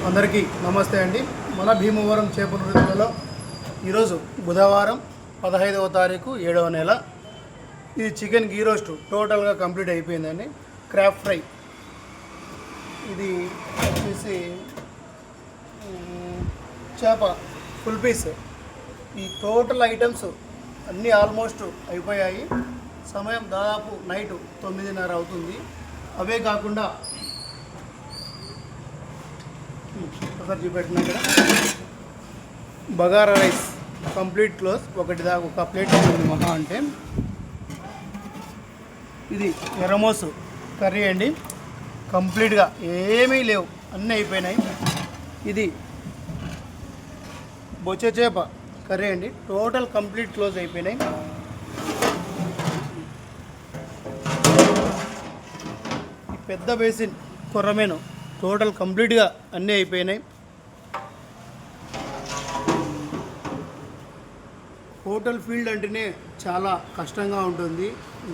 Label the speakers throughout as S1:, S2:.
S1: అందరికీ నమస్తే అండి. మన భీమవరం చేపల రుచులలో ఈరోజు బుధవారం 15వ తారీఖు 7వ నెల. ఇది చికెన్ గీ రోస్ట్ టోటల్గా కంప్లీట్ అయిపోయిందండి. క్రాప్ ఫ్రై ఇది వచ్చేసి చేప ఫుల్ పీస్. ఈ టోటల్ ఐటమ్స్ అన్నీ ఆల్మోస్ట్ అయిపోయాయి. సమయం దాదాపు నైట్ 9:30 అవుతుంది. అవే కాకుండా ఒకసారి చూపెట్టినా ఇక్కడ బగారా రైస్ కంప్లీట్ క్లోజ్. ఒక ప్లేట్ ఉంది మహా అంటే. ఇది ఎర్రమోసు కర్రీ అండి, కంప్లీట్గా ఏమీ లేవు, అన్నీ అయిపోయినాయి. ఇది బొచ్చే చేప కర్రీ అండి, టోటల్ కంప్లీట్ క్లోజ్ అయిపోయినాయి. ఈ పెద్ద బేసిన్ కొర్రమేను టోటల్ కంప్లీట్గా అన్నీ అయిపోయినాయి. హోటల్ ఫీల్డ్ అంటేనే చాలా కష్టంగా ఉంటుంది.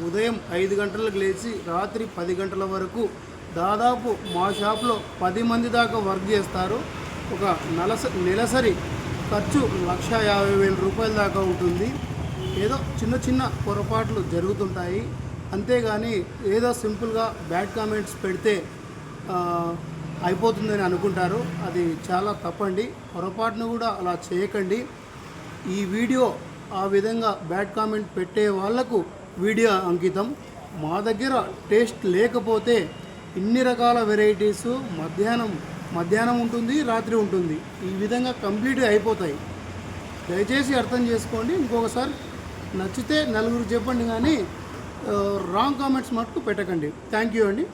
S1: ఉదయం 5 గంటలకు లేచి రాత్రి 10 గంటల వరకు దాదాపు మా షాప్లో 10 మంది దాకా వర్క్ చేస్తారు. ఒక నెలసరి ఖర్చు 1,50,000 రూపాయల దాకా ఉంటుంది. ఏదో చిన్న చిన్న పొరపాట్లు జరుగుతుంటాయి, అంతేగాని ఏదో సింపుల్గా బ్యాడ్ కామెంట్స్ పెడితే అయిపోతుందని అనుకుంటారు. అది చాలా తప్పండి. పొరపాటును కూడా అలా చేయకండి. ఈ వీడియో ఆ విధంగా బ్యాడ్ కామెంట్ పెట్టే వాళ్లకు వీడియో అంకితం. మా దగ్గర టేస్ట్ లేకపోతే ఇన్ని రకాల వెరైటీసు మధ్యాహ్నం ఉంటుంది, రాత్రి ఉంటుంది, ఈ విధంగా కంప్లీట్గా అయిపోతాయి. దయచేసి అర్థం చేసుకోండి. ఇంకొకసారి నచ్చితే నలుగురు చెప్పండి, కానీ రాంగ్ కామెంట్స్ మటుకు పెట్టకండి. థ్యాంక్ యూ అండి.